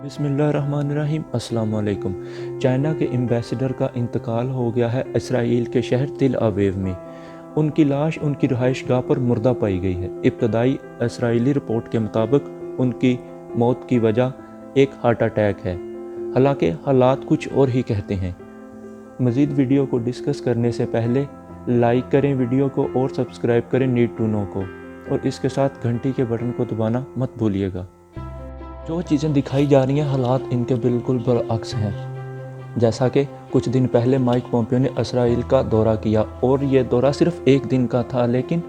बिस्मिल्लाहिर्रहमानिर्रहीम। अस्सलाम वालेकुम। चाइना के एम्बेसडर का इंतकाल हो गया है इसराइल के शहर तिल अवीव में। उनकी लाश उनकी रहाइश गाह पर मुर्दा पाई गई है। इब्तदाई इसराइली रिपोर्ट के मुताबिक उनकी मौत की वजह एक हार्ट अटैक है, हालांकि हालात कुछ और ही कहते हैं। मज़ीद वीडियो को डिस्कस करने से पहले लाइक करें वीडियो को और सब्सक्राइब करें नीड टू नो को, और इसके साथ घंटी के बटन को दबाना मत भूलिएगा। जो चीज़ें दिखाई जा रही हैं हालात इनके बिल्कुल बरअक्स हैं। जैसा कि कुछ दिन पहले माइक पोम्पियो ने इसराइल का दौरा किया और ये दौरा सिर्फ एक दिन का था, लेकिन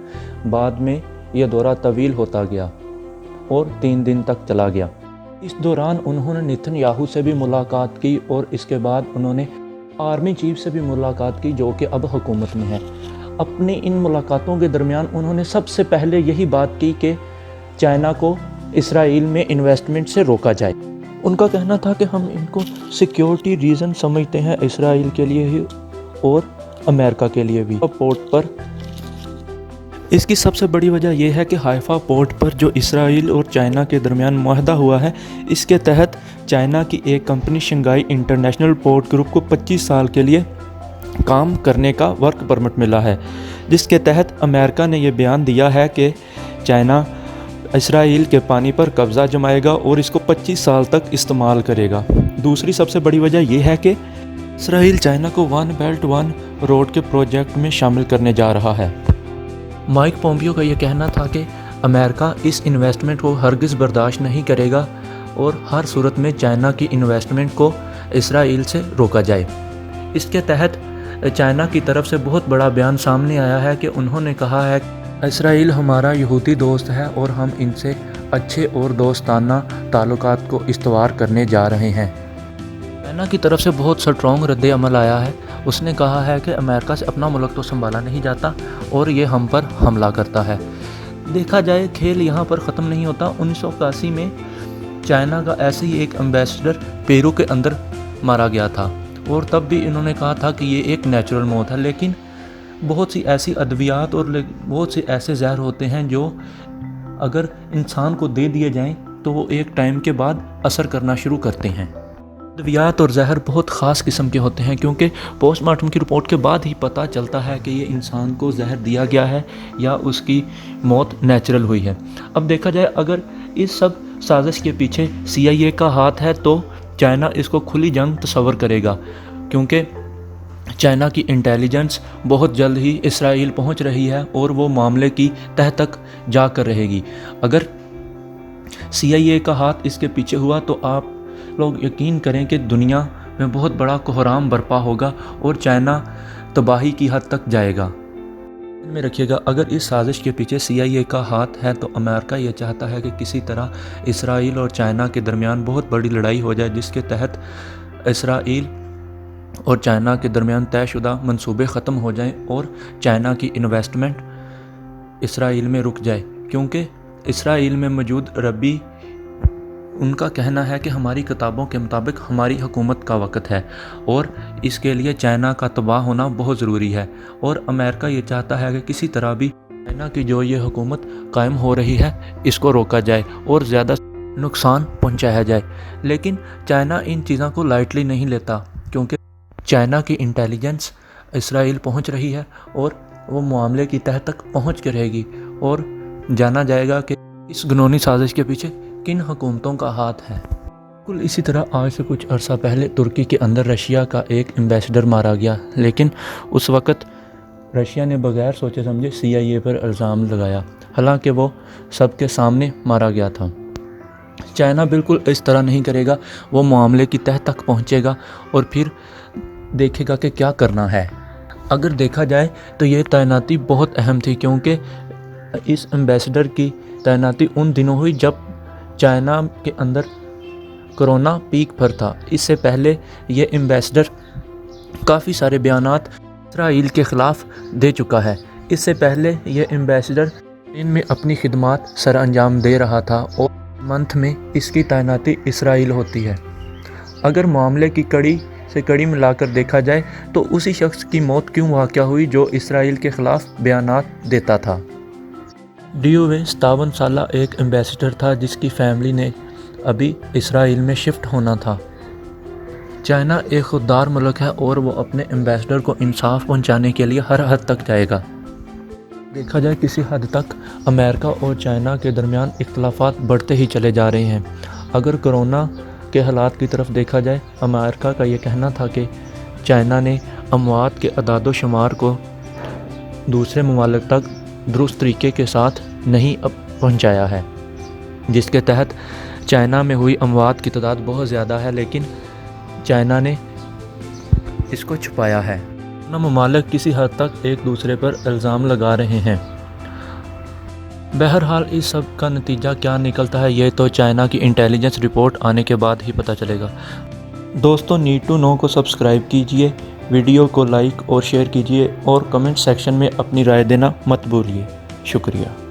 बाद में ये दौरा तवील होता गया और 3 दिन तक चला गया। इस दौरान उन्होंने नेतन्याहू से भी मुलाकात की और इसके बाद उन्होंने आर्मी चीफ से भी मुलाकात की, जो कि अब हुकूमत में है। अपनी इन मुलाकातों के दरमियान उन्होंने सबसे पहले यही बात की कि चाइना को इसराइल में इन्वेस्टमेंट से रोका जाए। उनका कहना था कि हम इनको सिक्योरिटी रीज़न समझते हैं, इसराइल के लिए ही और अमेरिका के लिए भी। पोर्ट पर इसकी सबसे बड़ी वजह यह है कि हाइफा पोर्ट पर जो इसराइल और चाइना के दरमियान मुआहदा हुआ है, इसके तहत चाइना की एक company Shanghai international port group को 25 साल के लिए काम करने का वर्क परमिट मिला है, जिसके तहत अमेरिका ने यह बयान दिया है कि चाइना इसराइल के पानी पर कब्ज़ा जमाएगा और इसको 25 साल तक इस्तेमाल करेगा। दूसरी सबसे बड़ी वजह यह है कि इसराइल चाइना को वन बेल्ट वन रोड के प्रोजेक्ट में शामिल करने जा रहा है। माइक पोम्पियो का यह कहना था कि अमेरिका इस इन्वेस्टमेंट को हरगिज़ बर्दाश्त नहीं करेगा और हर सूरत में चाइना की इन्वेस्टमेंट को इसराइल से रोका जाए। इसके तहत चाइना की तरफ से बहुत बड़ा बयान सामने आया है कि उन्होंने कहा है इसराइल हमारा यहूदी दोस्त है और हम इनसे अच्छे और दोस्ताना ताल्लुकात को इस्तवार करने जा रहे हैं। चाइना की तरफ से बहुत स्ट्रॉन्ग रद्द अमल आया है। उसने कहा है कि अमेरिका से अपना मुल्क तो संभाला नहीं जाता और ये हम पर हमला करता है। देखा जाए खेल यहाँ पर ख़त्म नहीं होता। 1981 में चाइना का ऐसे ही एक एम्बेसडर पेरू के अंदर मारा गया था और तब भी इन्होंने कहा था कि ये एक नेचुरल मौत है, लेकिन बहुत सी ऐसी अद्वियात और बहुत से ऐसे जहर होते हैं जो अगर इंसान को दे दिए जाएं तो वो एक टाइम के बाद असर करना शुरू करते हैं। अद्वियात और जहर बहुत ख़ास किस्म के होते हैं, क्योंकि पोस्टमार्टम की रिपोर्ट के बाद ही पता चलता है कि ये इंसान को जहर दिया गया है या उसकी मौत नेचुरल हुई है। अब देखा जाए अगर इस सब साजिश के पीछे CIA का हाथ है तो चाइना इसको खुली जंग तस्वर करेगा, क्योंकि चाइना की इंटेलिजेंस बहुत जल्द ही इसराइल पहुंच रही है और वो मामले की तह तक जा कर रहेगी। अगर CIA का हाथ इसके पीछे हुआ तो आप लोग यकीन करें कि दुनिया में बहुत बड़ा कोहराम बर्पा होगा और चाइना तबाही की हद तक जाएगा। में रखिएगा, अगर इस साजिश के पीछे CIA का हाथ है तो अमेरिका ये चाहता है कि किसी तरह इसराइल और चाइना के दरमियान बहुत बड़ी लड़ाई हो जाए, जिसके तहत इसराइल और चाइना के दरमियान तयशुदा मंसूबे ख़त्म हो जाएं और चाइना की इन्वेस्टमेंट इसराइल में रुक जाए, क्योंकि इसराइल में मौजूद रबी उनका कहना है कि हमारी किताबों के मुताबिक हमारी हुकूमत का वक़्त है और इसके लिए चाइना का तबाह होना बहुत ज़रूरी है। और अमेरिका ये चाहता है कि किसी तरह भी चाइना की जो ये हुकूमत कायम हो रही है इसको रोका जाए और ज़्यादा नुकसान पहुँचाया जाए। लेकिन चाइना इन चीज़ों को लाइटली नहीं लेता, क्योंकि चाइना की इंटेलिजेंस इसराइल पहुंच रही है और वो मामले की तह तक पहुंच के रहेगी और जाना जाएगा कि इस घिनौनी साजिश के पीछे किन हुकूमतों का हाथ है। बिल्कुल इसी तरह आज से कुछ अरसा पहले तुर्की के अंदर रशिया का एक एम्बेसडर मारा गया, लेकिन उस वक़्त रशिया ने बगैर सोचे समझे CIA पर इल्ज़ाम लगाया, हालांकि वो सबके सामने मारा गया था। चाइना बिल्कुल इस तरह नहीं करेगा, वो मामले की तह तक पहुँचेगा और फिर देखेगा कि क्या करना है। अगर देखा जाए तो ये तैनाती बहुत अहम थी, क्योंकि इस एम्बेसडर की तैनाती उन दिनों हुई जब चाइना के अंदर कोरोना पीक पर था। इससे पहले ये एम्बेसडर काफ़ी सारे बयानात इसराइल के ख़िलाफ़ दे चुका है। इससे पहले ये एम्बेसडर इनमें अपनी खिदमात सर अंजाम दे रहा था और मंथ में इसकी तैनाती इसराइल होती है। अगर मामले की कड़ी से कड़ी मिलाकर देखा जाए तो उसी शख्स की मौत क्यों वाक़या हुई जो इसराइल के ख़िलाफ़ बयानात देता था। डियोवे 57 साला एक एम्बेसडर था जिसकी फैमिली ने ابھی اسرائیل میں شفٹ ہونا تھا۔ چائنا ایک خوددار ملک ہے اور وہ اپنے ایمبیسڈر کو انصاف پہنچانے کے لیے ہر حد تک جائے گا۔ دیکھا جائے کسی حد تک امریکہ اور چائنا کے درمیان اختلافات بڑھتے ہی چلے جا رہے ہیں۔ اگر کرونا کے حالات کی طرف دیکھا جائے، امریکہ کا یہ کہنا تھا کہ چائنا نے اموات کے اعداد و شمار کو دوسرے ممالک تک درست طریقے کے ساتھ نہیں پہنچایا ہے، جس کے تحت چائنا میں ہوئی اموات کی تعداد بہت زیادہ ہے، لیکن چائنا نے اس کو چھپایا ہے۔ دونوں ممالک کسی حد تک ایک دوسرے پر الزام لگا رہے ہیں۔ بہرحال اس سب کا نتیجہ کیا نکلتا ہے یہ تو چائنا کی انٹیلیجنس رپورٹ آنے کے بعد ہی پتہ چلے گا۔ دوستو، نیڈ ٹو نو کو سبسکرائب کیجئے، ویڈیو کو لائک اور شیئر کیجئے اور کمنٹ سیکشن میں اپنی رائے دینا مت بھولیے۔ شکریہ۔